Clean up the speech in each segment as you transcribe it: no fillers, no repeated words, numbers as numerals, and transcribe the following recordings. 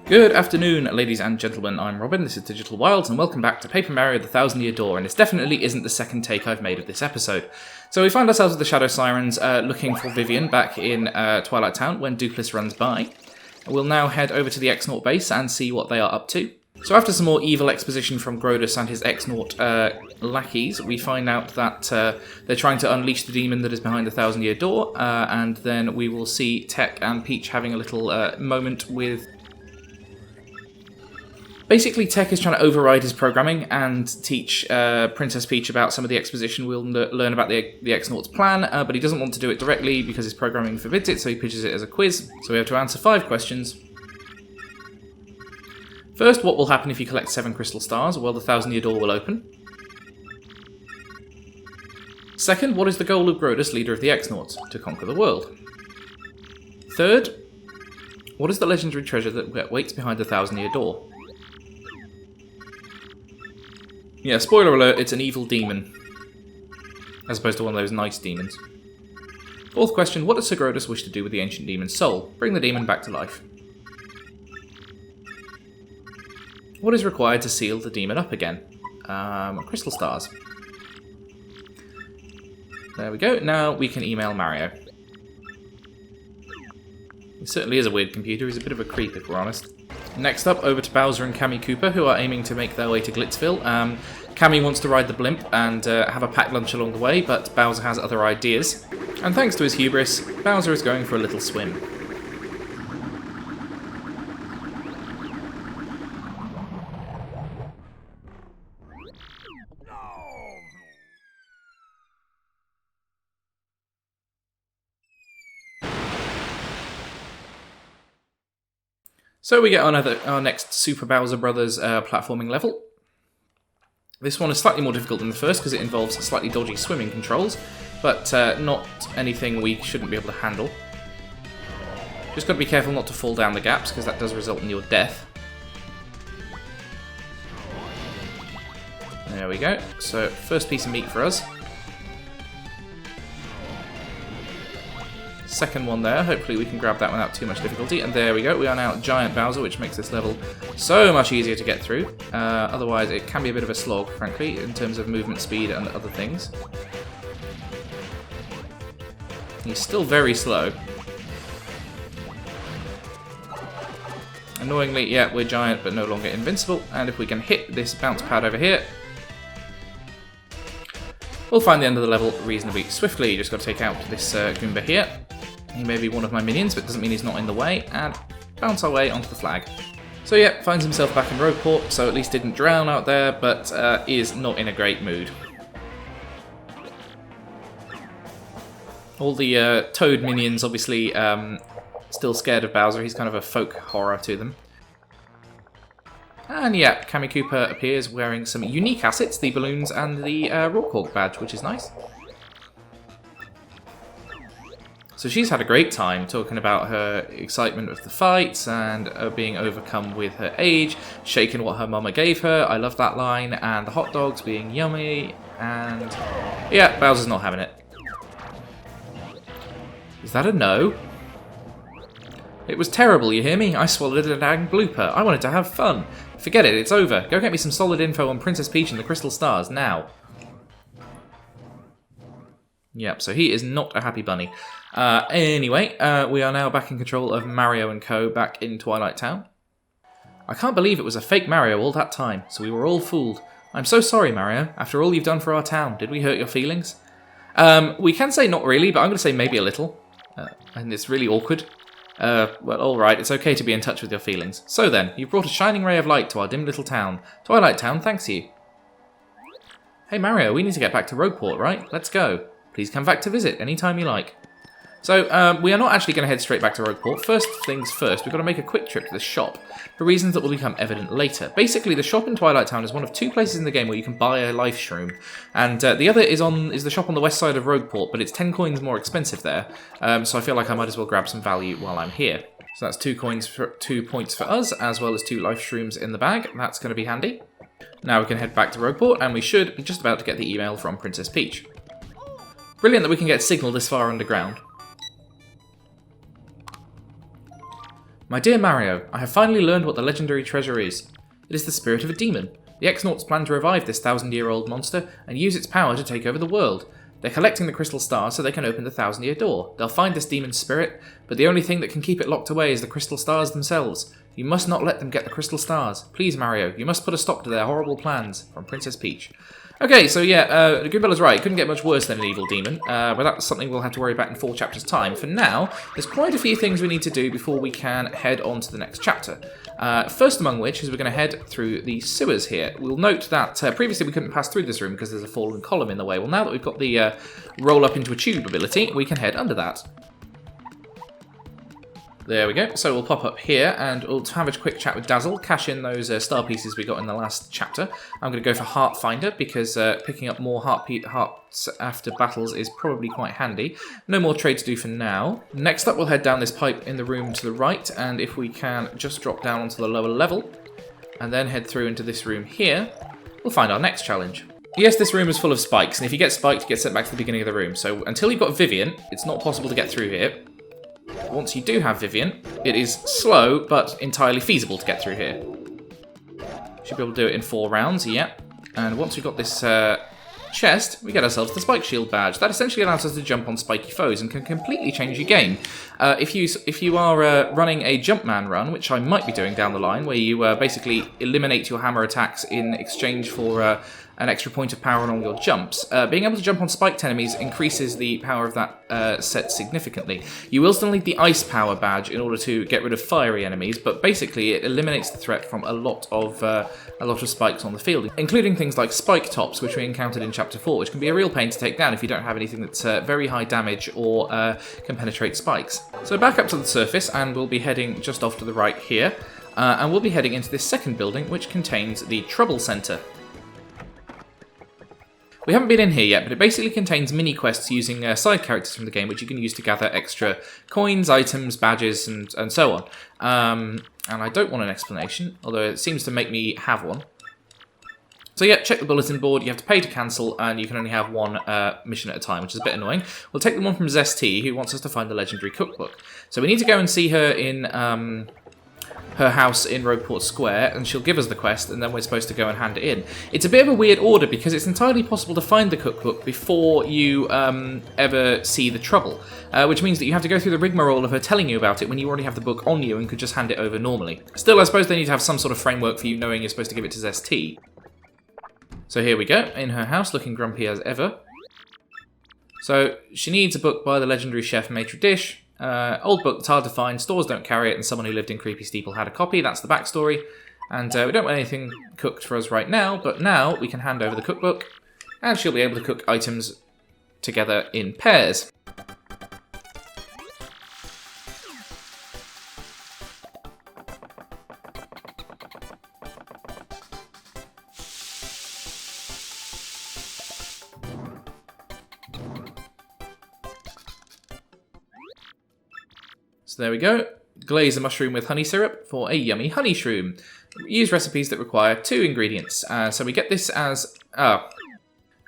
Good afternoon, ladies and gentlemen, I'm Robin, this is Digital Wilds, and welcome back to Paper Mario the Thousand Year Door, and this definitely isn't the second take I've made of this episode. So we find ourselves with the Shadow Sirens looking for Vivian back in Twilight Town when Duclis runs by. We'll now head over to the X-Naut base and see what they are up to. So after some more evil exposition from Grodus and his X-Naut lackeys, we find out that they're trying to unleash the demon that is behind the Thousand Year Door, and then we will see Tech and Peach having a little moment with... Basically, Tech is trying to override his programming and teach Princess Peach about some of the exposition. We'll learn about the X-Naut's plan, but he doesn't want to do it directly because his programming forbids it, so he pitches it as a quiz. So we have to answer 5 questions. First, what will happen if you collect 7 crystal stars? Well, the Thousand Year Door will open. Second, what is the goal of Grodus, leader of the X-Nauts? To conquer the world. Third, what is the legendary treasure that waits behind the Thousand Year Door? Yeah, spoiler alert, it's an evil demon. As opposed to one of those nice demons. Fourth question, what does Sir Grodus wish to do with the ancient demon's soul? Bring the demon back to life. What is required to seal the demon up again? Crystal stars. There we go, now we can email Mario. He certainly is a weird computer, he's a bit of a creep if we're honest. Next up, over to Bowser and Cammy Cooper, who are aiming to make their way to Glitzville. Cammy wants to ride the blimp and have a packed lunch along the way, but Bowser has other ideas. And thanks to his hubris, Bowser is going for a little swim. So we get our next Super Bowser Brothers platforming level. This one is slightly more difficult than the first because it involves slightly dodgy swimming controls, but not anything we shouldn't be able to handle. Just got to be careful not to fall down the gaps because that does result in your death. There we go. So first piece of meat for us. Second one there, hopefully we can grab that without too much difficulty, and there we go, we are now Giant Bowser, which makes this level so much easier to get through. Otherwise it can be a bit of a slog, frankly, in terms of movement speed and other things. He's still very slow. Annoyingly, yeah, we're giant but no longer invincible, and if we can hit this bounce pad over here, we'll find the end of the level reasonably swiftly. You just got to take out this Goomba here. He may be one of my minions, but doesn't mean he's not in the way, and bounce our way onto the flag. So yeah, finds himself back in Rogueport, so at least didn't drown out there, but is not in a great mood. All the Toad minions, obviously, still scared of Bowser. He's kind of a folk horror to them. And yeah, Cammy Cooper appears wearing some unique assets, the balloons and the Rawkhawk badge, which is nice. So she's had a great time talking about her excitement of the fights and being overcome with her age, shaking what her mama gave her, I love that line, and the hot dogs being yummy, and yeah, Bowser's not having it. Is that a no? It was terrible, you hear me? I swallowed a dang blooper. I wanted to have fun. Forget it, it's over. Go get me some solid info on Princess Peach and the Crystal Stars, now. Yep, so he is not a happy bunny. Anyway, we are now back in control of Mario and Co. back in Twilight Town. I can't believe it was a fake Mario all that time, so we were all fooled. I'm so sorry, Mario, after all you've done for our town. Did we hurt your feelings? We can say not really, but I'm going to say maybe a little. And it's really awkward. Well, alright, it's okay to be in touch with your feelings. So then, you've brought a shining ray of light to our dim little town. Twilight Town thanks you. Hey Mario, we need to get back to Rogueport, right? Let's go. Please come back to visit anytime you like. So, we are not actually going to head straight back to Rogueport. First things first, we've got to make a quick trip to the shop, for reasons that will become evident later. Basically, the shop in Twilight Town is one of 2 places in the game where you can buy a life shroom, and the other is the shop on the west side of Rogueport, but it's 10 coins more expensive there, so I feel like I might as well grab some value while I'm here. So that's 2 points for us, as well as 2 life shrooms in the bag. That's going to be handy. Now we can head back to Rogueport, and we should be just about to get the email from Princess Peach. Brilliant that we can get signal this far underground. My dear Mario, I have finally learned what the legendary treasure is. It is the spirit of a demon. The X-Nauts plan to revive this 1,000-year-old monster and use its power to take over the world. They're collecting the crystal stars so they can open the 1,000-year door. They'll find this demon's spirit, but the only thing that can keep it locked away is the crystal stars themselves. You must not let them get the crystal stars. Please, Mario, you must put a stop to their horrible plans. From Princess Peach. Okay, so yeah, Goobella's right. It couldn't get much worse than an evil demon, but that's something we'll have to worry about in 4 chapters' time. For now, there's quite a few things we need to do before we can head on to the next chapter. First among which is we're going to head through the sewers here. We'll note that previously we couldn't pass through this room because there's a fallen column in the way. Well, now that we've got the roll up into a tube ability, we can head under that. There we go. So we'll pop up here and we'll have a quick chat with Dazzle, cash in those star pieces we got in the last chapter. I'm going to go for Heart Finder because picking up more hearts after battles is probably quite handy. No more trade to do for now. Next up, we'll head down this pipe in the room to the right, and if we can just drop down onto the lower level and then head through into this room here, we'll find our next challenge. Yes, this room is full of spikes, and if you get spiked, you get sent back to the beginning of the room. So until you've got Vivian, it's not possible to get through here. Once you do have Vivian, it is slow, but entirely feasible to get through here. Should be able to do it in 4 rounds, yep. And once we've got this chest, we get ourselves the Spike Shield badge. That essentially allows us to jump on spiky foes and can completely change your game. If you are running a Jumpman run, which I might be doing down the line, where you basically eliminate your hammer attacks in exchange for an extra point of power on all your jumps. Being able to jump on spiked enemies increases the power of that set significantly. You will still need the Ice Power badge in order to get rid of fiery enemies, but basically it eliminates the threat from a lot of spikes on the field, including things like Spike Tops, which we encountered in Chapter 4, which can be a real pain to take down if you don't have anything that's very high damage or can penetrate spikes. So back up to the surface, and we'll be heading just off to the right here, and we'll be heading into this second building, which contains the Trouble Center. We haven't been in here yet, but it basically contains mini-quests using side characters from the game, which you can use to gather extra coins, items, badges, and so on. And I don't want an explanation, although it seems to make me have one. So yeah, check the bulletin board, you have to pay to cancel, and you can only have one mission at a time, which is a bit annoying. We'll take the one from Zesty, who wants us to find the legendary cookbook. So we need to go and see her in her house in Rogueport Square, and she'll give us the quest, and then we're supposed to go and hand it in. It's a bit of a weird order, because it's entirely possible to find the cookbook before you ever see the trouble, which means that you have to go through the rigmarole of her telling you about it when you already have the book on you and could just hand it over normally. Still, I suppose they need to have some sort of framework for you knowing you're supposed to give it to Zesty. So here we go, in her house, looking grumpy as ever. So, she needs a book by the legendary chef Maitre Dish. Old book that's hard to find, stores don't carry it, and someone who lived in Creepy Steeple had a copy. That's the backstory. And we don't want anything cooked for us right now, but now we can hand over the cookbook, and she'll be able to cook items together in pairs. So there we go. Glaze a mushroom with honey syrup for a yummy honey shroom. Use recipes that require 2 ingredients. So we get this as...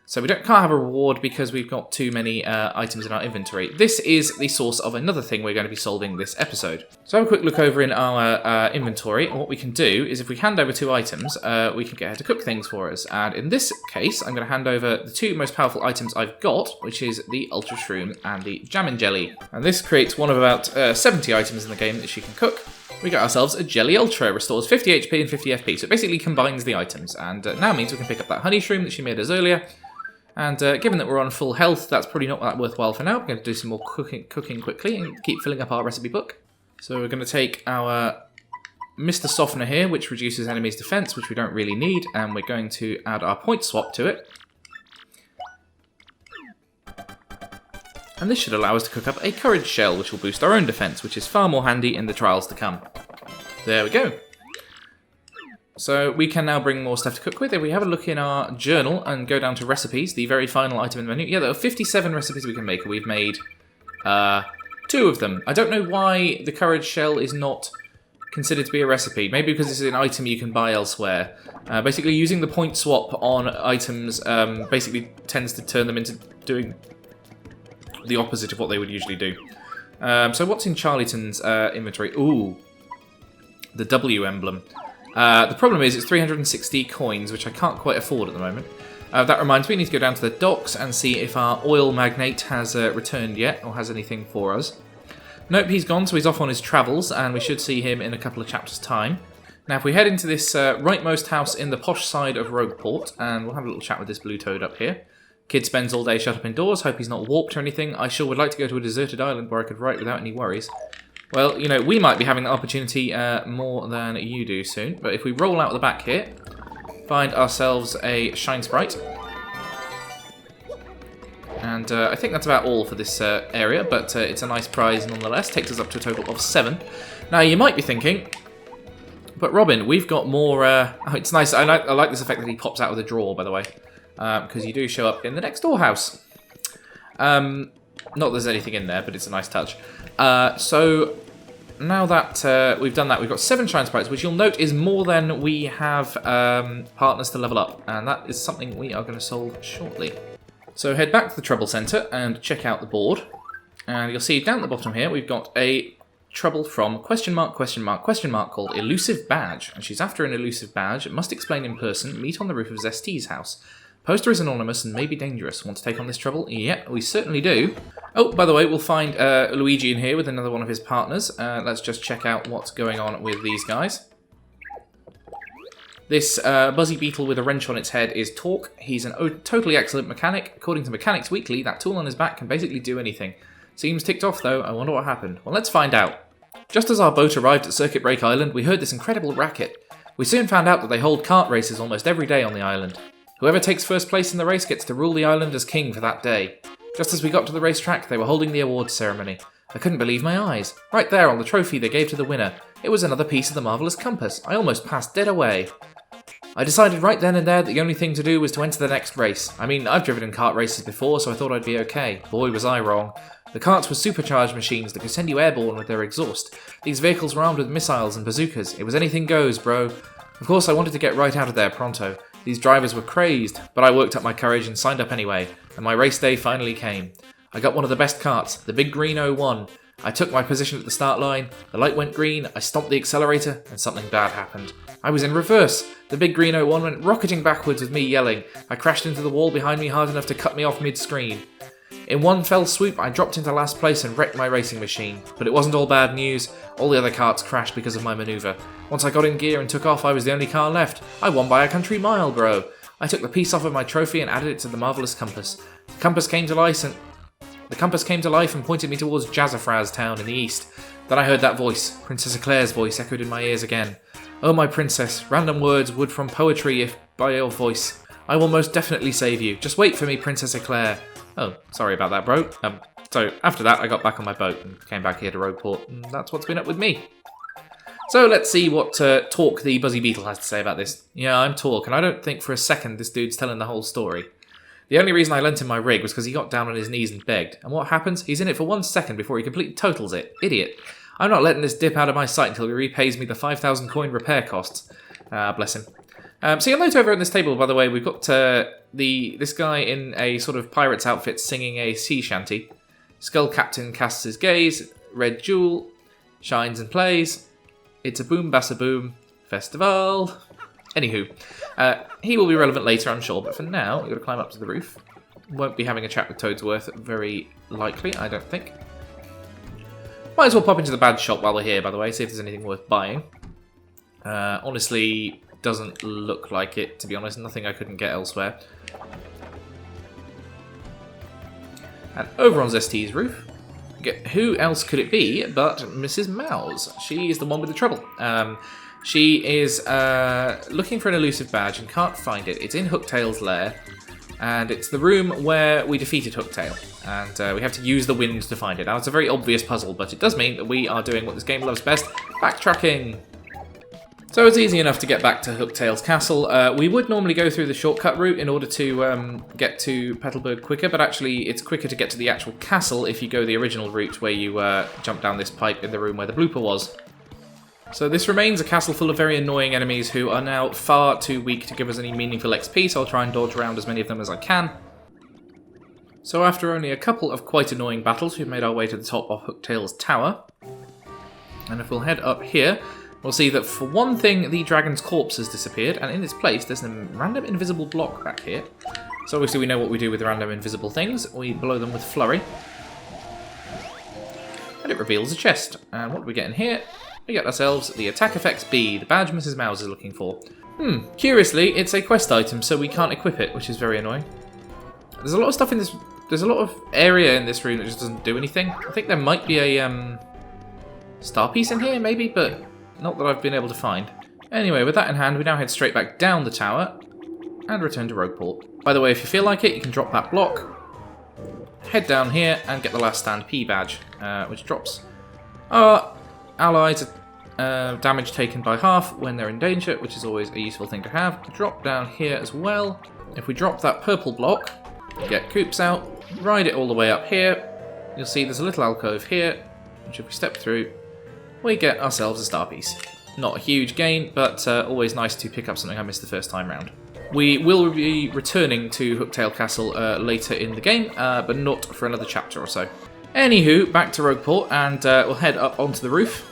So we can't have a reward because we've got too many items in our inventory. This is the source of another thing we're going to be solving this episode. So have a quick look over in our inventory, and what we can do is if we hand over 2 items, we can get her to cook things for us. And in this case, I'm going to hand over the 2 most powerful items I've got, which is the Ultra Shroom and the Jammin' Jelly. And this creates one of about 70 items in the game that she can cook. We got ourselves a Jelly Ultra, restores 50 HP and 50 FP, so it basically combines the items, and now means we can pick up that honey shroom that she made us earlier. And given that we're on full health, that's probably not that worthwhile for now. We're going to do some more cooking quickly and keep filling up our recipe book. So we're going to take our Mr. Softener here, which reduces enemies' defense, which we don't really need, and we're going to add our point swap to it. And this should allow us to cook up a Courage Shell, which will boost our own defense, which is far more handy in the trials to come. There we go. So we can now bring more stuff to cook with. If we have a look in our journal and go down to recipes, the very final item in the menu, yeah, there are 57 recipes we can make, and we've made 2 of them. I don't know why the Courage Shell is not considered to be a recipe. Maybe because this is an item you can buy elsewhere. Basically, using the point swap on items basically tends to turn them into doing the opposite of what they would usually do. So what's in Charlieton's inventory? Ooh, the W emblem. The problem is it's 360 coins, which I can't quite afford at the moment. That reminds me, we need to go down to the docks and see if our oil magnate has returned yet, or has anything for us. Nope, he's gone, so he's off on his travels, and we should see him in a couple of chapters' time. Now, if we head into this rightmost house in the posh side of Rogueport, and we'll have a little chat with this blue toad up here. Kid spends all day shut up indoors, hope he's not warped or anything. I sure would like to go to a deserted island where I could write without any worries. Well, you know, we might be having that opportunity more than you do soon, but if we roll out the back here, find ourselves a Shine Sprite. And I think that's about all for this area, but it's a nice prize nonetheless. Takes us up to a total of 7. Now, you might be thinking, but Robin, we've got more... oh, it's nice. I like this effect that he pops out of the drawer, by the way, because you do show up in the next door house. Not that there's anything in there, but it's a nice touch. So now that we've done that, we've got 7 Shine Sprites, which you'll note is more than we have partners to level up, and that is something we are going to solve shortly. So head back to the Trouble Centre and check out the board, and you'll see down at the bottom here we've got a trouble from question mark called Elusive Badge, and she's after an elusive badge. Must explain in person. Meet on the roof of Zest's house. Poster is anonymous and may be dangerous. Want to take on this trouble? Yeah, we certainly do. Oh, by the way, we'll find Luigi in here with another one of his partners. Let's just check out what's going on with these guys. This Buzzy Beetle with a wrench on its head is Torque. He's a totally excellent mechanic. According to Mechanics Weekly, that tool on his back can basically do anything. Seems ticked off, though. I wonder what happened. Well, let's find out. Just as our boat arrived at Circuit Break Island, we heard this incredible racket. We soon found out that they hold kart races almost every day on the island. Whoever takes first place in the race gets to rule the island as king for that day. Just as we got to the racetrack, they were holding the awards ceremony. I couldn't believe my eyes. Right there on the trophy they gave to the winner. It was another piece of the marvellous compass. I almost passed dead away. I decided right then and there that the only thing to do was to enter the next race. I mean, I've driven in kart races before, so I thought I'd be okay. Boy, was I wrong. The karts were supercharged machines that could send you airborne with their exhaust. These vehicles were armed with missiles and bazookas. It was anything goes, bro. Of course, I wanted to get right out of there pronto. These drivers were crazed, but I worked up my courage and signed up anyway, and my race day finally came. I got one of the best karts, the Big Green 01. I took my position at the start line, the light went green, I stomped the accelerator, and something bad happened. I was in reverse. The Big Green 01 went rocketing backwards with me yelling. I crashed into the wall behind me hard enough to cut me off mid-screen. In one fell swoop, I dropped into last place and wrecked my racing machine. But it wasn't all bad news. All the other karts crashed because of my manoeuvre. Once I got in gear and took off, I was the only car left. I won by a country mile, bro. I took the piece off of my trophy and added it to the marvellous compass. The compass came to life and pointed me towards Jazzafraz town in the east. Then I heard that voice. Princess Eclair's voice echoed in my ears again. Oh, my princess, random words would from poetry if by your voice. I will most definitely save you. Just wait for me, Princess Eclair. Oh, sorry about that, bro. So after that, I got back on my boat and came back here to Rogueport, and that's what's been up with me. So let's see what Torque the Buzzy Beetle has to say about this. Yeah, I'm Torque, and I don't think for a second this dude's telling the whole story. The only reason I lent him my rig was because he got down on his knees and begged. And what happens? He's in it for 1 second before he completely totals it. Idiot. I'm not letting this dip out of my sight until he repays me the 5,000 coin repair costs. Bless him. So you'll note over on this table, by the way, we've got this guy in a sort of pirate's outfit singing a sea shanty. Skull Captain casts his gaze. Red Jewel shines and plays. It's a boom bass a boom festival. Anywho, he will be relevant later, I'm sure, but for now, you've got to climb up to the roof. Won't be having a chat with Toadsworth, very likely, I don't think. Might as well pop into the badge shop while we're here, by the way, see if there's anything worth buying. Honestly, doesn't look like it, to be honest. Nothing I couldn't get elsewhere. And over on Zest's roof, who else could it be but Mrs. Mouse? She is the one with the trouble. She is looking for an elusive badge and can't find it. It's in Hooktail's lair, and it's the room where we defeated Hooktail, and we have to use the wind to find it. Now, it's a very obvious puzzle, but it does mean that we are doing what this game loves best, backtracking. So it's easy enough to get back to Hooktail's castle. We would normally go through the shortcut route in order to get to Petalburg quicker, but actually it's quicker to get to the actual castle if you go the original route where you jump down this pipe in the room where the blooper was. So this remains a castle full of very annoying enemies who are now far too weak to give us any meaningful XP, so I'll try and dodge around as many of them as I can. So after only a couple of quite annoying battles, we've made our way to the top of Hooktail's tower. And if we'll head up here, we'll see that for one thing, the dragon's corpse has disappeared, and in its place, there's a random invisible block back here. So obviously we know what we do with random invisible things. We blow them with Flurry. And it reveals a chest. And what do we get in here? We get ourselves the Attack Effects B, the badge Mrs. Mouse is looking for. Curiously, it's a quest item, so we can't equip it, which is very annoying. There's a lot of stuff in this... There's a lot of area in this room that just doesn't do anything. I think there might be a star piece in here, maybe, but not that I've been able to find. Anyway, with that in hand, we now head straight back down the tower and return to Rogueport. By the way, if you feel like it, you can drop that block, head down here, and get the Last Stand P badge, which drops our allies damage taken by half when they're in danger, which is always a useful thing to have. Drop down here as well. If we drop that purple block, get Coops out, ride it all the way up here, you'll see there's a little alcove here, which if we step through, we get ourselves a star piece. Not a huge gain, but always nice to pick up something I missed the first time round. We will be returning to Hooktail Castle later in the game, but not for another chapter or so. Anywho, back to Rogueport, and we'll head up onto the roof.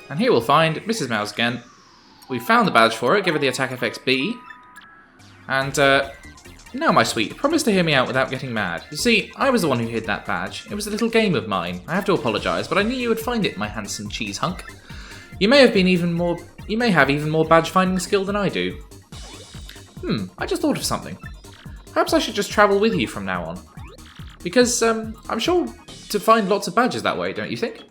And here we'll find Mrs. Mouse again. We found the badge for her, give her the Attack Effects B. And now, my sweet, promise to hear me out without getting mad. You see, I was the one who hid that badge. It was a little game of mine. I have to apologise, but I knew you would find it, my handsome cheese hunk. You may have even more badge finding skill than I do. I just thought of something. Perhaps I should just travel with you from now on. Because I'm sure to find lots of badges that way, don't you think?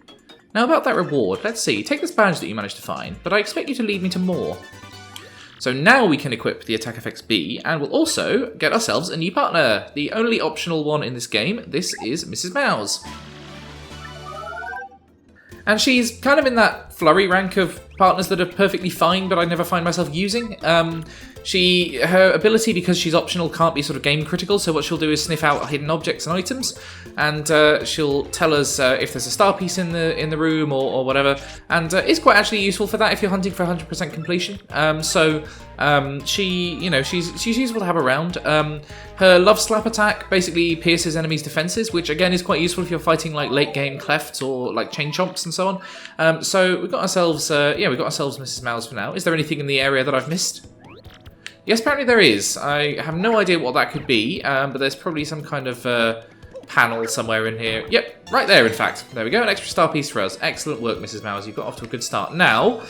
Now about that reward, let's see. Take this badge that you managed to find, but I expect you to lead me to more. So now we can equip the Attack Effects B, and we'll also get ourselves a new partner. The only optional one in this game, this is Mrs. Mouse. And she's kind of in that flurry rank of partners that are perfectly fine, but I never find myself using. Her ability, because she's optional, can't be sort of game critical, so what she'll do is sniff out hidden objects and items, and she'll tell us if there's a star piece in the room or whatever, and it's quite actually useful for that if you're hunting for 100% completion. She's useful to have around. Her Love Slap attack basically pierces enemies' defenses, which again is quite useful if you're fighting like late game clefts or like chain chomps and so on. So we've got ourselves, Mrs. Mouse for now. Is there anything in the area that I've missed? Yes, apparently there is. I have no idea what that could be, but there's probably some kind of panel somewhere in here. Yep, right there, in fact. There we go, an extra star piece for us. Excellent work, Mrs. Mouse. You've got off to a good start. Now,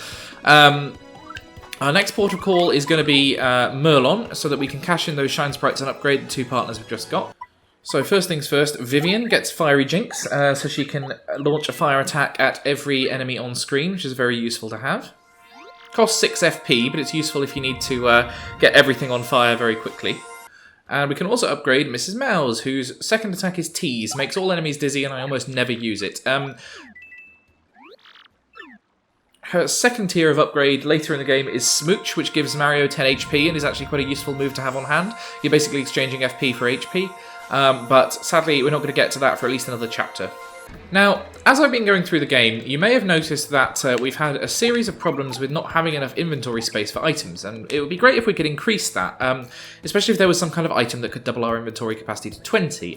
our next portal call is going to be Merlon, so that we can cash in those Shine Sprites and upgrade the two partners we've just got. So first things first, Vivian gets Fiery Jinx, so she can launch a fire attack at every enemy on screen, which is very useful to have. Costs 6 FP, but it's useful if you need to get everything on fire very quickly. And we can also upgrade Mrs. Mouse, whose second attack is Tease. Makes all enemies dizzy, and I almost never use it. Her second tier of upgrade later in the game is Smooch, which gives Mario 10 HP, and is actually quite a useful move to have on hand. You're basically exchanging FP for HP. But sadly, we're not going to get to that for at least another chapter. Now, as I've been going through the game, you may have noticed that we've had a series of problems with not having enough inventory space for items, and it would be great if we could increase that, especially if there was some kind of item that could double our inventory capacity to 20.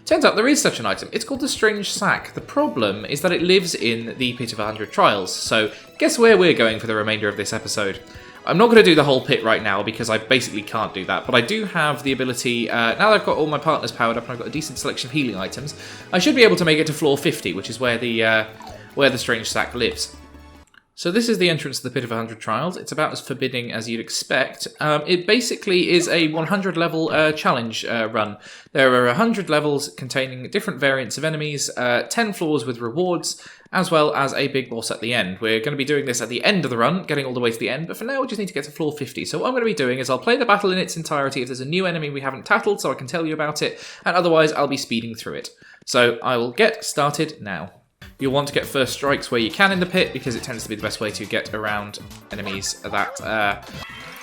Turns out there is such an item. It's called the Strange Sack. The problem is that it lives in the Pit of 100 Trials, so guess where we're going for the remainder of this episode? I'm not going to do the whole pit right now because I basically can't do that, but I do have the ability, now that I've got all my partners powered up and I've got a decent selection of healing items, I should be able to make it to floor 50, which is where the Strange Sack lives. So this is the entrance to the Pit of 100 Trials. It's about as forbidding as you'd expect. It basically is a 100 level challenge run. There are 100 levels containing different variants of enemies, 10 floors with rewards, as well as a big boss at the end. We're going to be doing this at the end of the run, getting all the way to the end, but for now we just need to get to floor 50. So what I'm going to be doing is I'll play the battle in its entirety if there's a new enemy we haven't tackled, so I can tell you about it, and otherwise I'll be speeding through it. So I will get started now. You'll want to get first strikes where you can in the pit, because it tends to be the best way to get around enemies that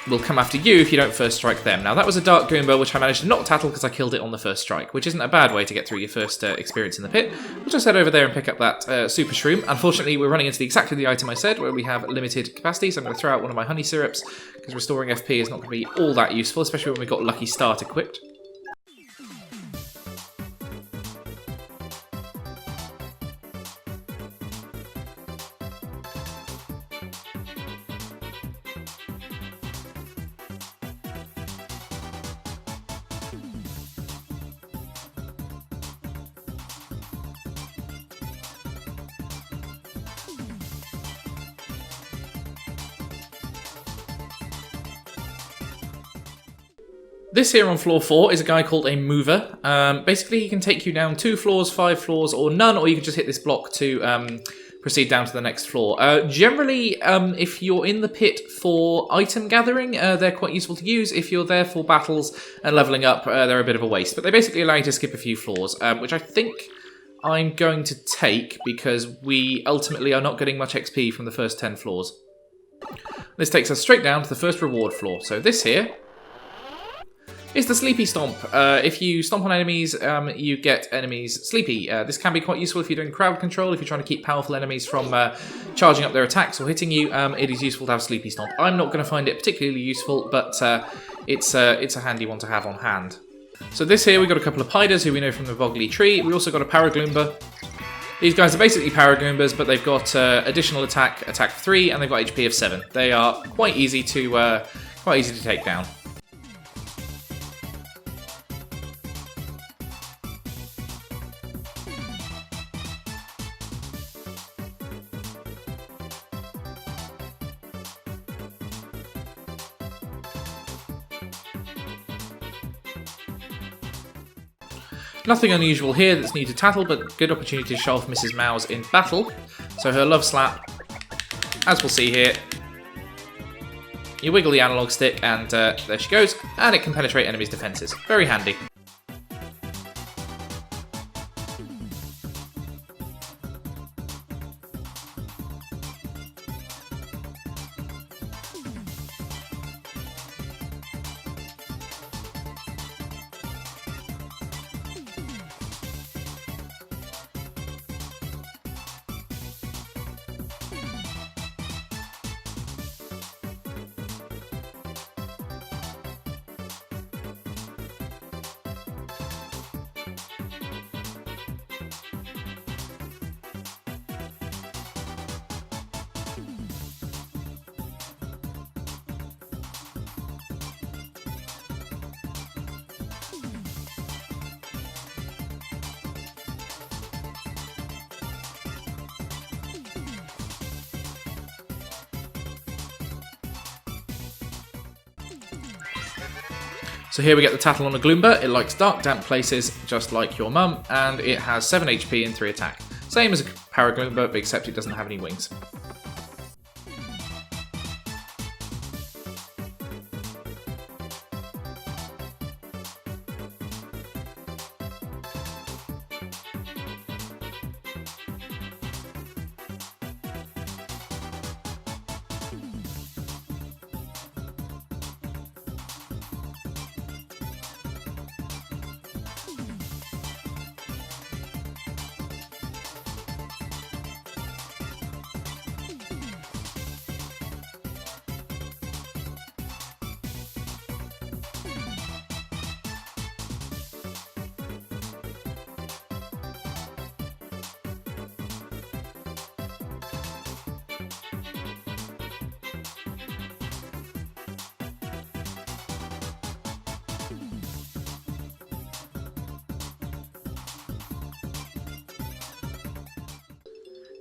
will come after you if you don't first strike them. Now that was a Dark Goomba, which I managed to not tackle because I killed it on the first strike, which isn't a bad way to get through your first experience in the pit. We'll just head over there and pick up that Super Shroom. Unfortunately, we're running into exactly the item I said, where we have limited capacity, so I'm going to throw out one of my honey syrups, because restoring FP is not going to be all that useful, especially when we've got Lucky Start equipped. This here on floor 4 is a guy called a mover. Basically, he can take you down 2 floors, 5 floors, or none, or you can just hit this block to proceed down to the next floor. Generally, if you're in the pit for item gathering, they're quite useful to use. If you're there for battles and leveling up, they're a bit of a waste. But they basically allow you to skip a few floors, which I think I'm going to take because we ultimately are not getting much XP from the first 10 floors. This takes us straight down to the first reward floor. So this here is the Sleepy Stomp. If you stomp on enemies, you get enemies sleepy. This can be quite useful if you're doing crowd control, if you're trying to keep powerful enemies from charging up their attacks or hitting you. It is useful to have Sleepy Stomp. I'm not going to find it particularly useful, but it's a handy one to have on hand. So this here, we've got a couple of Piders who we know from the Boggly Tree. We also got a Paragloomba. These guys are basically Paragoombas, but they've got additional attack 3, and they've got HP of 7. They are quite easy to take down. Nothing unusual here that's new to Tattle, but good opportunity to show off Mrs. Mouse in battle. So her Love Slap, as we'll see here, you wiggle the analog stick and there she goes, and it can penetrate enemies' defences. Very handy. So here we get the Tattle on a Gloomba. It likes dark, damp places, just like your mum, and it has 7 HP and 3 attack. Same as a Paragloomba, except it doesn't have any wings.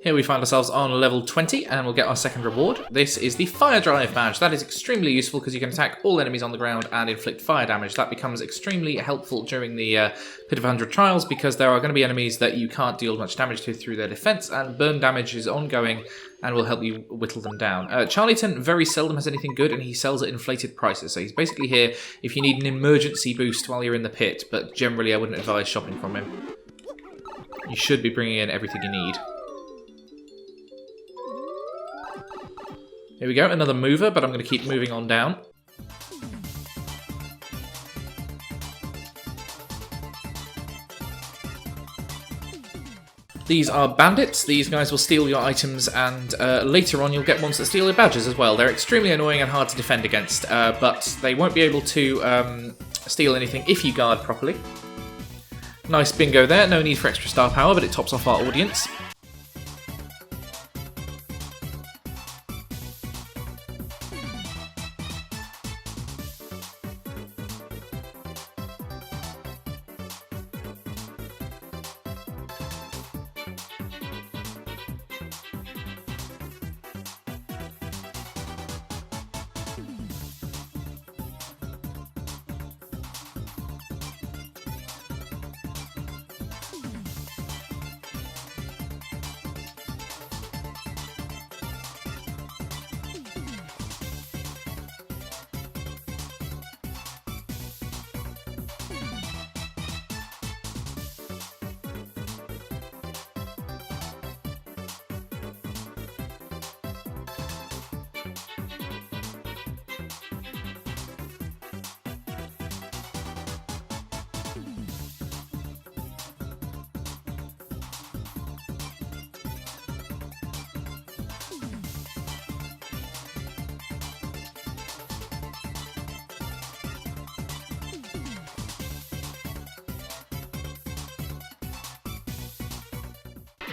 Here we find ourselves on level 20 and we'll get our second reward. This is the Fire Drive badge. That is extremely useful because you can attack all enemies on the ground and inflict fire damage. That becomes extremely helpful during the Pit of 100 Trials because there are going to be enemies that you can't deal much damage to through their defense, and burn damage is ongoing and will help you whittle them down. Charlieton very seldom has anything good and he sells at inflated prices, so he's basically here if you need an emergency boost while you're in the pit, but generally I wouldn't advise shopping from him. You should be bringing in everything you need. Here we go, another mover, but I'm going to keep moving on down. These are bandits. These guys will steal your items, and later on you'll get ones that steal your badges as well. They're extremely annoying and hard to defend against, but they won't be able to steal anything if you guard properly. Nice bingo there. No need for extra star power, but it tops off our audience.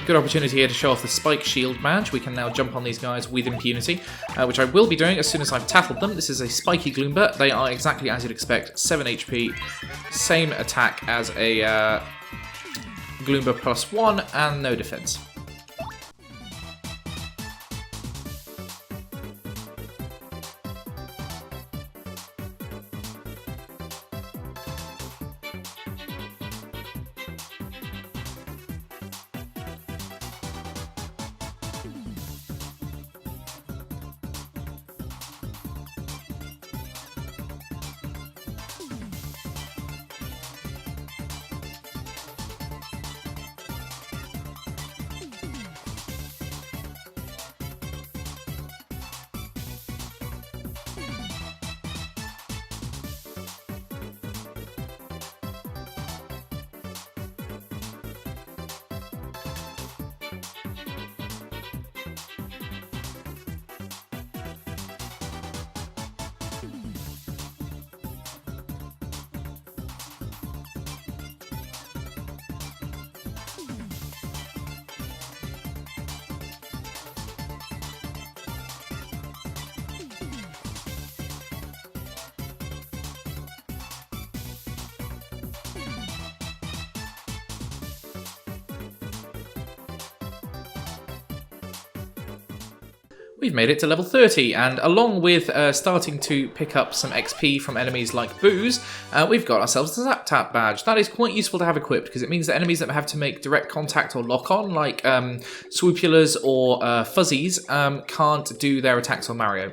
Good opportunity here to show off the Spike Shield badge. We can now jump on these guys with impunity, which I will be doing as soon as I've tackled them. This is a Spiky Gloomba. They are exactly as you'd expect, 7 HP, same attack as a Gloomba +1, and no defense. We've made it to level 30, and along with starting to pick up some XP from enemies like Booze, we've got ourselves the Zap Tap badge. That is quite useful to have equipped, because it means that enemies that have to make direct contact or lock on, like Swoopulas or Fuzzies, can't do their attacks on Mario.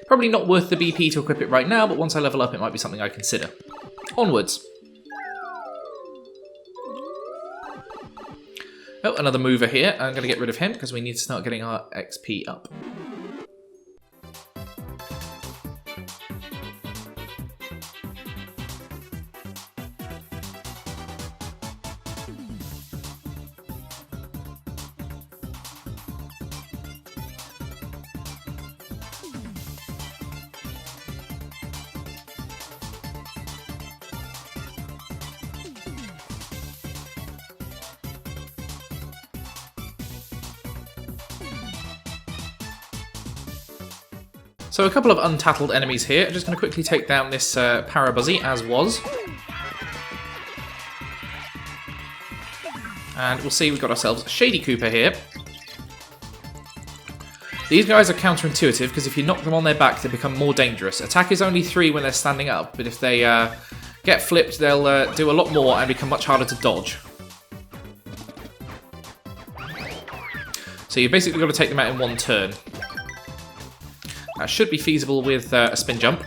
Probably not worth the BP to equip it right now, but once I level up it might be something I consider. Onwards. Oh, another mover here. I'm going to get rid of him because we need to start getting our XP up. So a couple of untattled enemies here. I'm just going to quickly take down this Parabuzzy, as was. And we'll see we've got ourselves a Shady Koopa here. These guys are counterintuitive, because if you knock them on their back, they become more dangerous. Attack is only 3 when they're standing up, but if they get flipped, they'll do a lot more and become much harder to dodge. So you've basically got to take them out in one turn. That should be feasible with a spin jump.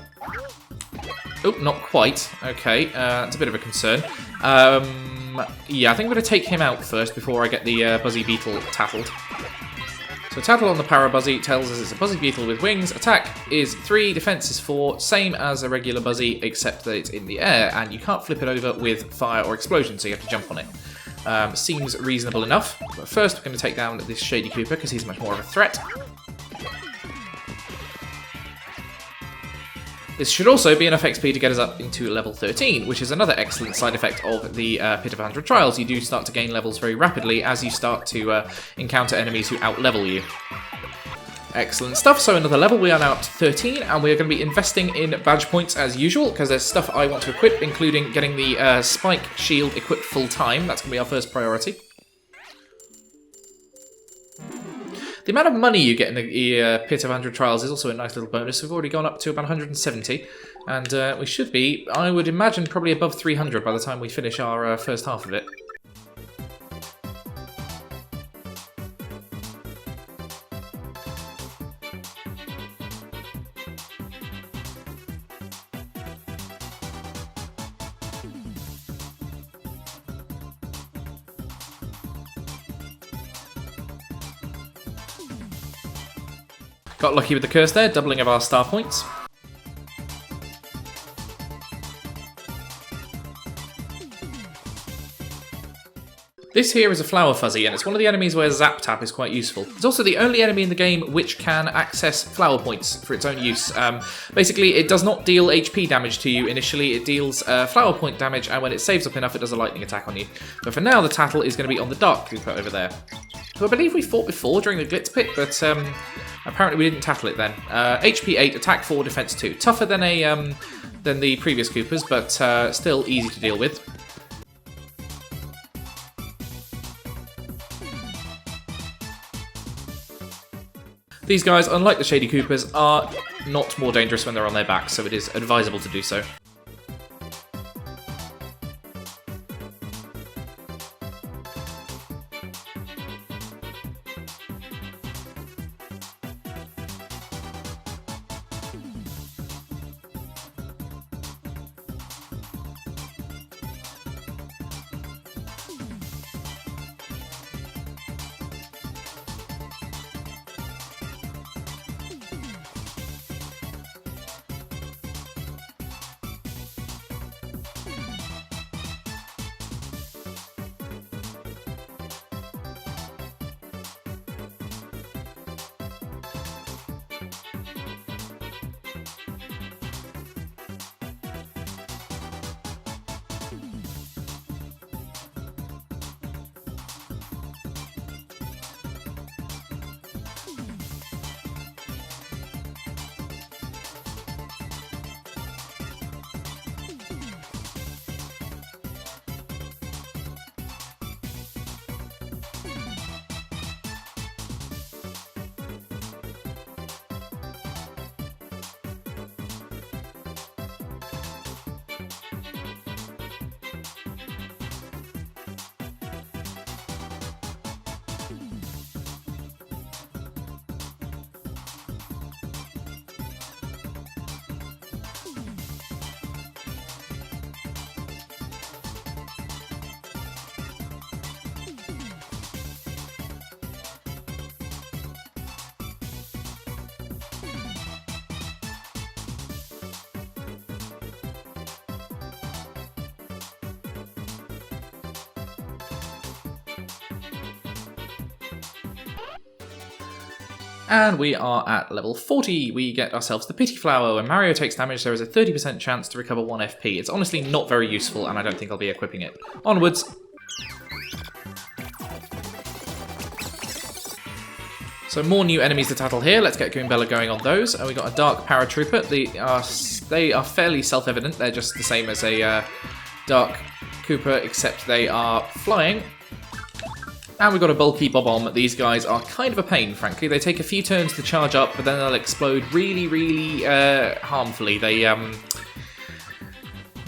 Oh, not quite. Okay, that's a bit of a concern. Yeah, I think I'm going to take him out first before I get the Buzzy Beetle tattled. So tattle on the Parabuzzy tells us it's a Buzzy Beetle with wings. Attack is 3, defense is 4, same as a regular Buzzy, except that it's in the air, and you can't flip it over with fire or explosion, so you have to jump on it. Seems reasonable enough. But first, we're going to take down this Shady Koopa, because he's much more of a threat. This should also be enough XP to get us up into level 13, which is another excellent side effect of the Pit of 100 Trials. You do start to gain levels very rapidly as you start to encounter enemies who out-level you. Excellent stuff. So another level, we are now up to 13, and we are going to be investing in badge points as usual, because there's stuff I want to equip, including getting the Spike Shield equipped full-time. That's going to be our first priority. The amount of money you get in the Pit of 100 Trials is also a nice little bonus. We've already gone up to about 170, and we should be, I would imagine, probably above 300 by the time we finish our first half of it. Got lucky with the curse there, doubling of our star points. This here is a Flower Fuzzy, and it's one of the enemies where Zap Tap is quite useful. It's also the only enemy in the game which can access flower points for its own use. Basically, it does not deal HP damage to you initially, it deals flower point damage, and when it saves up enough, it does a lightning attack on you. But for now, the tattle is going to be on the Dark Koopa over there, who I believe we fought before during the Glitz Pit, but apparently we didn't tattle it then. HP 8, Attack 4, Defense 2. Tougher than the previous Koopas, but still easy to deal with. These guys, unlike the Shady Koopas, are not more dangerous when they're on their backs, so it is advisable to do so. And we are at level 40. We get ourselves the Pity Flower. When Mario takes damage, there is a 30% chance to recover 1 FP. It's honestly not very useful, and I don't think I'll be equipping it. Onwards. So more new enemies to tattle here. Let's get Goombella going on those. And we got a Dark Paratrooper. They are fairly self-evident. They're just the same as a Dark Koopa, except they are flying. And we've got a bulky Bob-omb. These guys are kind of a pain, frankly. They take a few turns to charge up, but then they'll explode really, really harmfully. They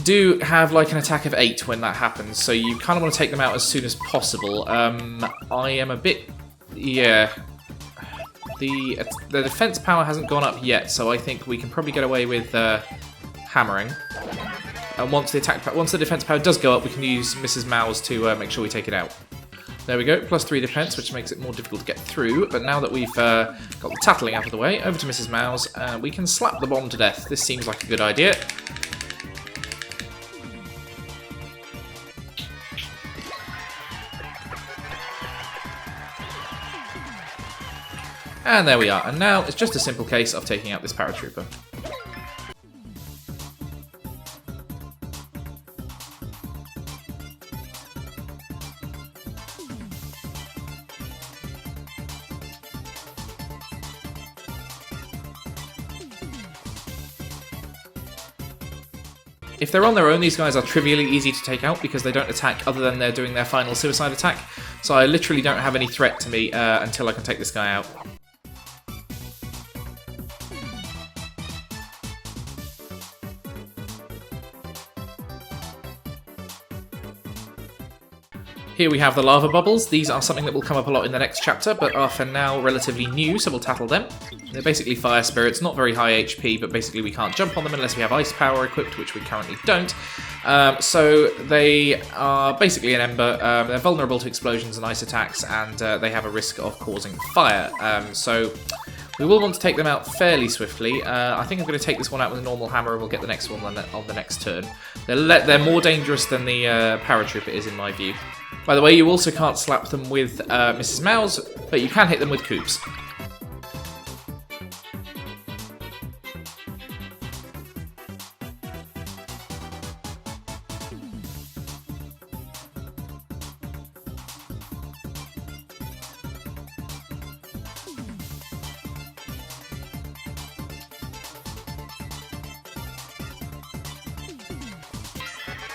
do have like an attack of 8 when that happens, so you kind of want to take them out as soon as possible. I am a bit... yeah. The defense power hasn't gone up yet, so I think we can probably get away with hammering. And once the defense power does go up, we can use Mrs. Mouse to make sure we take it out. There we go, +3 defense, which makes it more difficult to get through. But now that we've got the tattling out of the way, over to Mrs. Mouse, we can slap the bomb to death. This seems like a good idea. And there we are. And now it's just a simple case of taking out this paratrooper. If they're on their own, these guys are trivially easy to take out because they don't attack other than they're doing their final suicide attack. So I literally don't have any threat to me until I can take this guy out. Here we have the lava bubbles. These are something that will come up a lot in the next chapter, but are for now relatively new, so we'll tattle them. They're basically fire spirits, not very high HP, but basically we can't jump on them unless we have ice power equipped, which we currently don't. So they are basically an ember. They're vulnerable to explosions and ice attacks, and they have a risk of causing fire. So we will want to take them out fairly swiftly. I think I'm going to take this one out with a normal hammer, and we'll get the next one on the next turn. They're more dangerous than the paratrooper is, in my view. By the way, you also can't slap them with Mrs. Mouse, but you can hit them with Koops.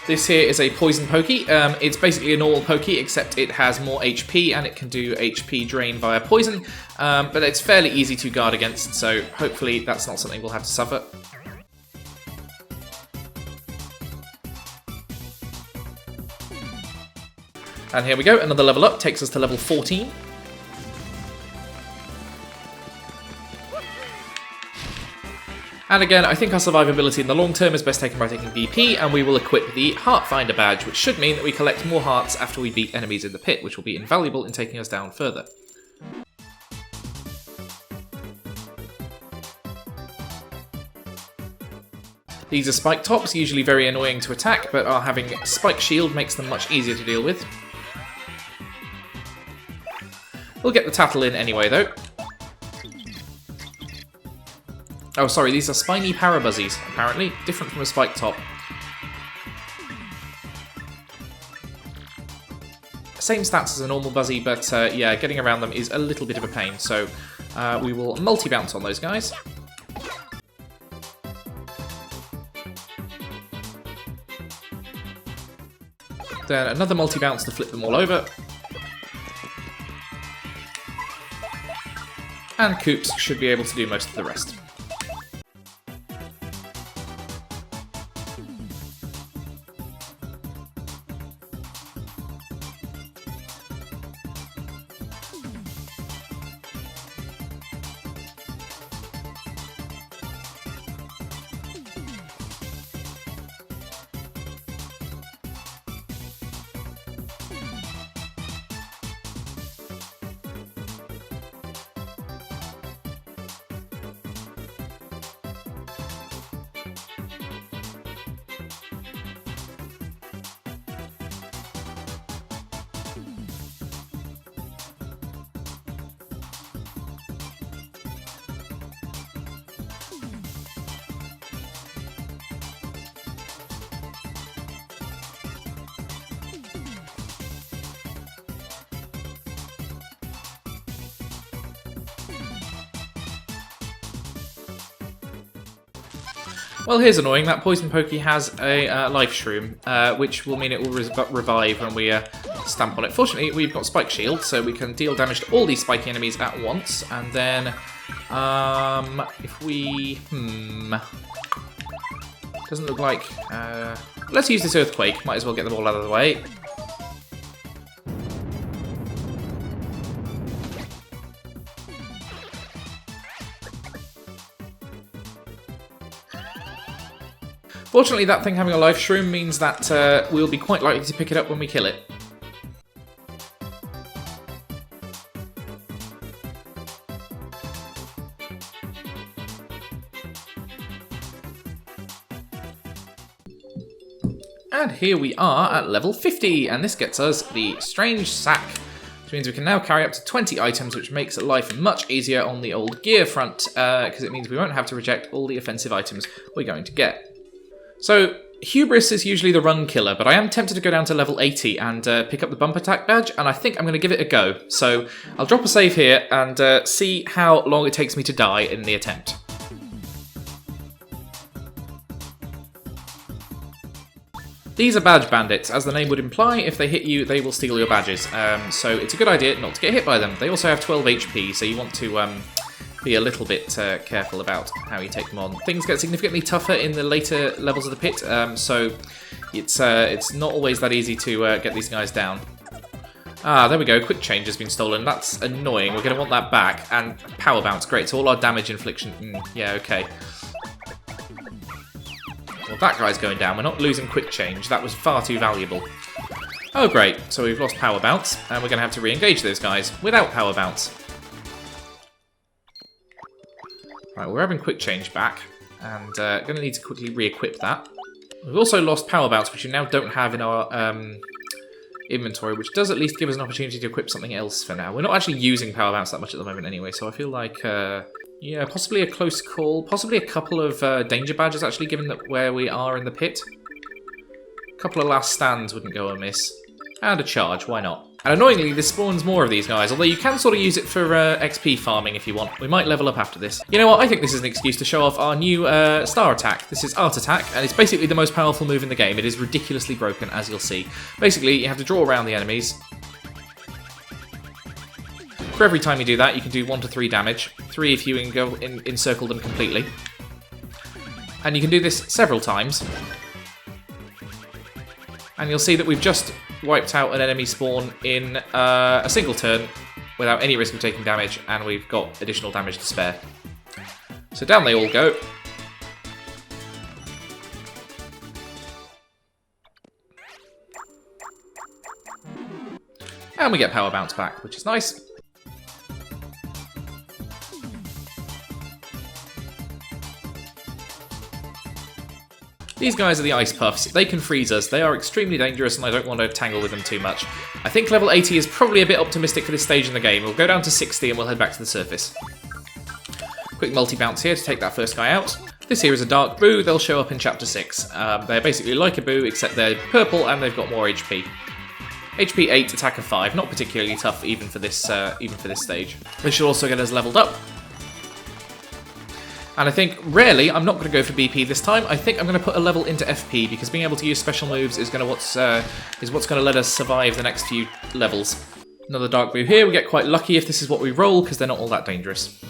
This here is a poison pokey. It's basically a normal pokey, except it has more HP and it can do HP drain via poison, but it's fairly easy to guard against, so hopefully that's not something we'll have to suffer. And here we go, another level up, takes us to level 14. And again, I think our survivability in the long term is best taken by taking BP, and we will equip the Heart Finder badge, which should mean that we collect more hearts after we beat enemies in the pit, which will be invaluable in taking us down further. These are spike tops, usually very annoying to attack, but our having spike shield makes them much easier to deal with. We'll get the tattle in anyway, though. Oh, sorry, these are spiny parabuzzies, apparently. Different from a spike top. Same stats as a normal buzzy, but yeah, getting around them is a little bit of a pain. So we will multi-bounce on those guys. Then another multi-bounce to flip them all over. And Koops should be able to do most of the rest. Well, here's annoying. That Poison Pokey has a Life Shroom, which will mean it will revive when we stamp on it. Fortunately, we've got Spike Shield, so we can deal damage to all these spiky enemies at once. And then, if we... Doesn't look like... let's use this Earthquake. Might as well get them all out of the way. Fortunately, that thing having a Life Shroom means that we'll be quite likely to pick it up when we kill it. And here we are at level 50, and this gets us the Strange Sack, which means we can now carry up to 20 items, which makes life much easier on the old gear front, because it means we won't have to reject all the offensive items we're going to get. So, Hubris is usually the run killer, but I am tempted to go down to level 80 and pick up the Bump Attack badge, and I think I'm going to give it a go. So, I'll drop a save here and see how long it takes me to die in the attempt. These are badge bandits. As the name would imply, if they hit you, they will steal your badges. So it's a good idea not to get hit by them. They also have 12 HP, so you want to be a little bit careful about how you take them on. Things get significantly tougher in the later levels of the pit, so it's not always that easy to get these guys down. Ah, there we go. Quick Change has been stolen. That's annoying. We're going to want that back. And Power Bounce. Great. So all our damage infliction... yeah, okay. Well, that guy's going down. We're not losing Quick Change. That was far too valuable. Oh, great. So we've lost Power Bounce, and we're going to have to re-engage those guys without Power Bounce. Right, we're having Quick Change back, and going to need to quickly re-equip that. We've also lost Power Bounce, which we now don't have in inventory, which does at least give us an opportunity to equip something else for now. We're not actually using power bounce that much at the moment anyway, so I feel like, yeah, possibly a close call. Possibly a couple of danger badges, actually, given that where we are in the pit. A couple of last stands wouldn't go amiss. And a charge, why not? And annoyingly, this spawns more of these guys, although you can sort of use it for XP farming if you want. We might level up after this. You know what, I think this is an excuse to show off our new star attack. This is Art Attack, and it's basically the most powerful move in the game. It is ridiculously broken, as you'll see. Basically, you have to draw around the enemies. For every time you do that, you can do 1 to 3 damage. 3 if you encircle them completely. And you can do this several times. And you'll see that we've just wiped out an enemy spawn in a single turn without any risk of taking damage, and we've got additional damage to spare. So down they all go. And we get power bounce back, which is nice. These guys are the Ice Puffs. They can freeze us. They are extremely dangerous, and I don't want to tangle with them too much. I think level 80 is probably a bit optimistic for this stage in the game. We'll go down to 60 and we'll head back to the surface. Quick multi-bounce here to take that first guy out. This here is a Dark Boo. They'll show up in Chapter 6. They're basically like a Boo, except they're purple and they've got more HP. HP 8, attack of 5. Not particularly tough even for this stage. This should also get us leveled up. And I think, rarely, I'm not going to go for BP this time. I think I'm going to put a level into FP, because being able to use special moves is what's going to let us survive the next few levels. Another Dark Boo here. We get quite lucky if this is what we roll, because they're not all that dangerous.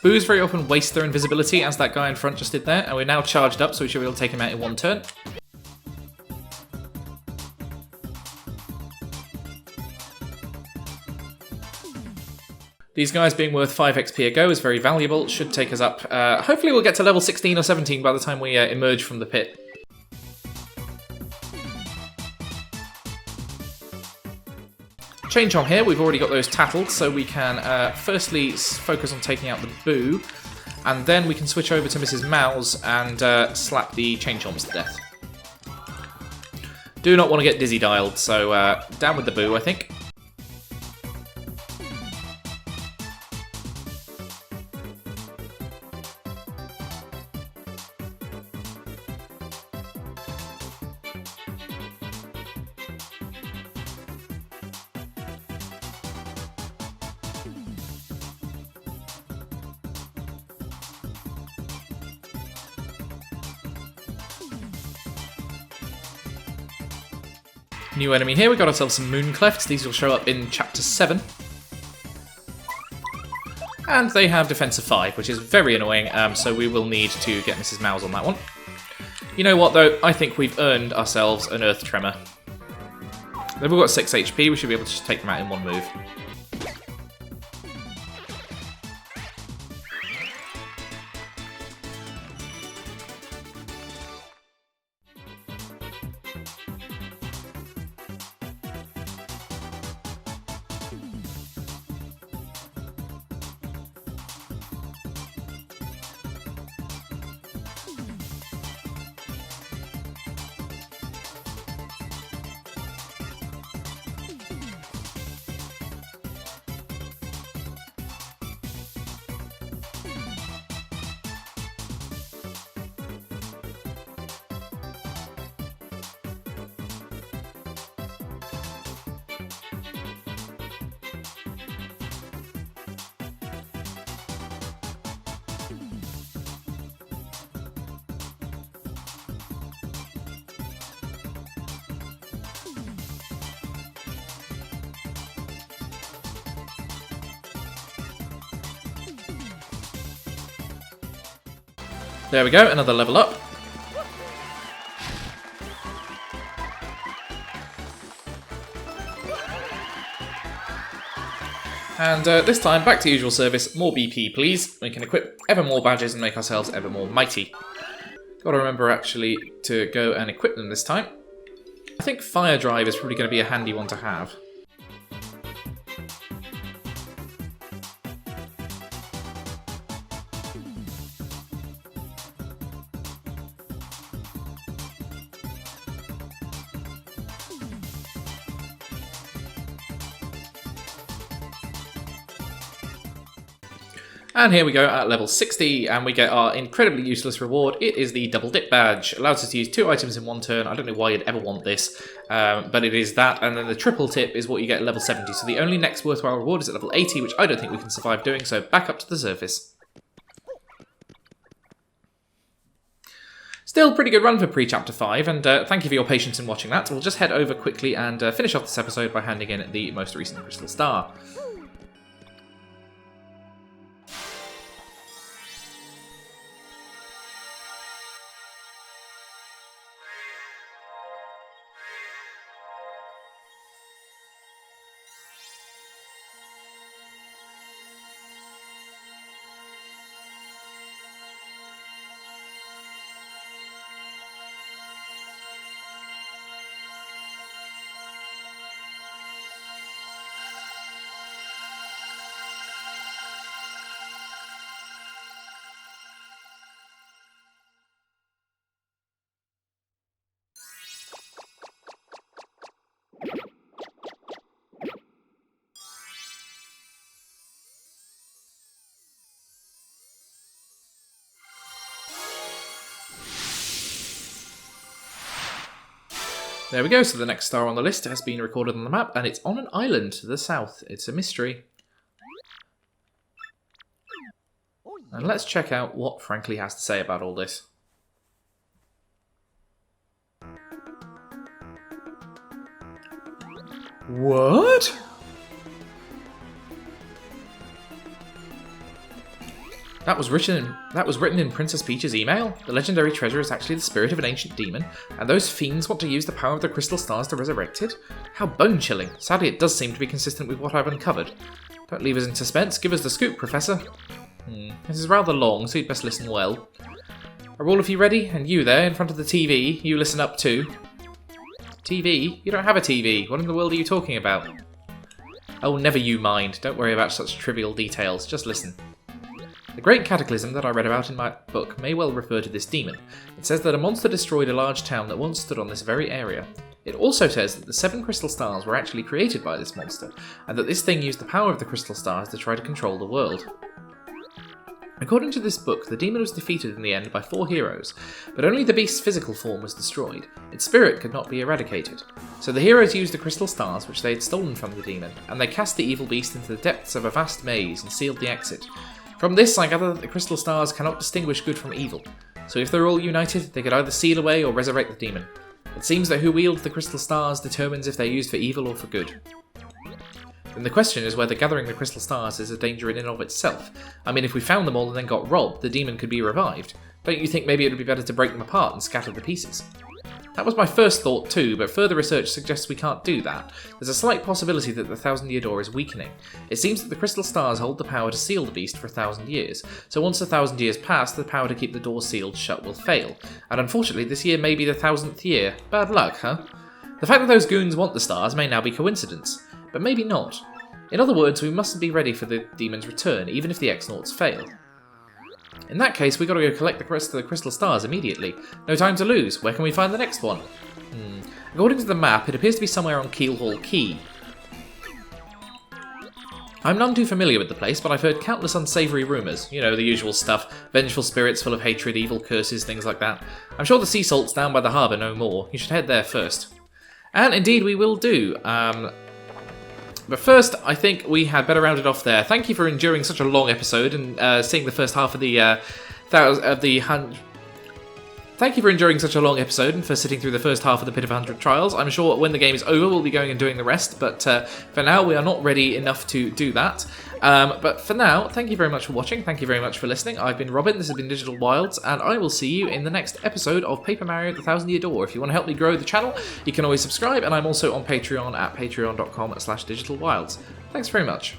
Boos very often waste their invisibility, as that guy in front just did there, and we're now charged up, so we should be able to take him out in one turn. These guys being worth 5 XP a go is very valuable, should take us up. Hopefully we'll get to level 16 or 17 by the time we emerge from the pit. Chain Chomp here, we've already got those tattled, so we can firstly focus on taking out the Boo, and then we can switch over to Mrs. Mouse and slap the Chain Chomps to death. Do not want to get dizzy dialed, so down with the Boo, I think. New enemy here, we got ourselves some Moon Clefts. These will show up in Chapter 7. And they have Defense of 5, which is very annoying, so we will need to get Mrs. Mouse on that one. You know what, though? I think we've earned ourselves an Earth Tremor. They've all got 6 HP, we should be able to just take them out in one move. There we go, another level up. And this time, back to usual service, more BP please. We can equip ever more badges and make ourselves ever more mighty. Gotta remember actually to go and equip them this time. I think Fire Drive is probably going to be a handy one to have. And here we go at level 60, and we get our incredibly useless reward. It is the Double Dip Badge. Allows us to use 2 items in one turn. I don't know why you'd ever want this, but it is that. And then the Triple Tip is what you get at level 70. So the only next worthwhile reward is at level 80, which I don't think we can survive doing, so back up to the surface. Still pretty good run for pre-chapter 5, and thank you for your patience in watching that. We'll just head over quickly and finish off this episode by handing in the most recent Crystal Star. There we go, so the next star on the list has been recorded on the map, and it's on an island to the south. It's a mystery. And let's check out what Frankly has to say about all this. What? That was written in Princess Peach's email? The legendary treasure is actually the spirit of an ancient demon, and those fiends want to use the power of the crystal stars to resurrect it? How bone-chilling. Sadly, it does seem to be consistent with what I've uncovered. Don't leave us in suspense. Give us the scoop, Professor. This is rather long, so you'd best listen well. Are all of you ready? And you there, in front of the TV, you listen up too. TV? You don't have a TV. What in the world are you talking about? Oh, never you mind. Don't worry about such trivial details. Just listen. The great cataclysm that I read about in my book may well refer to this demon. It says that a monster destroyed a large town that once stood on this very area. It also says that the 7 crystal stars were actually created by this monster, and that this thing used the power of the crystal stars to try to control the world. According to this book, the demon was defeated in the end by 4 heroes, but only the beast's physical form was destroyed. Its spirit could not be eradicated. So the heroes used the crystal stars, which they had stolen from the demon, and they cast the evil beast into the depths of a vast maze and sealed the exit. From this, I gather that the crystal stars cannot distinguish good from evil, so if they're all united, they could either seal away or resurrect the demon. It seems that who wields the crystal stars determines if they're used for evil or for good. Then the question is whether gathering the crystal stars is a danger in and of itself. I mean, if we found them all and then got robbed, the demon could be revived. Don't you think maybe it would be better to break them apart and scatter the pieces? That was my first thought too, but further research suggests we can't do that. There's a slight possibility that the 1,000-year door is weakening. It seems that the crystal stars hold the power to seal the beast for 1,000 years, so once 1,000 years pass, the power to keep the door sealed shut will fail. And unfortunately, this year may be the 1,000th year. Bad luck, huh? The fact that those goons want the stars may now be coincidence, but maybe not. In other words, we mustn't be ready for the demon's return, even if the X-Nauts fail. In that case, we've got to go collect the rest of the crystal stars immediately. No time to lose. Where can we find the next one? According to the map, it appears to be somewhere on Keelhall Key. I'm none too familiar with the place, but I've heard countless unsavoury rumours. You know, the usual stuff. Vengeful spirits full of hatred, evil curses, things like that. I'm sure the sea salts down by the harbour know more. You should head there first. And indeed we will do. But first, I think we had better round it off there. Thank you for enduring such a long episode and seeing the first half of Thank you for enduring such a long episode and for sitting through the first half of the Pit of 100 Trials. I'm sure when the game is over, we'll be going and doing the rest, but for now, we are not ready enough to do that. But for now, thank you very much for watching. Thank you very much for listening. I've been Robin, this has been Digital Wilds, and I will see you in the next episode of Paper Mario The 1,000-Year Door. If you want to help me grow the channel, you can always subscribe, and I'm also on Patreon at patreon.com/digitalwilds. Thanks very much.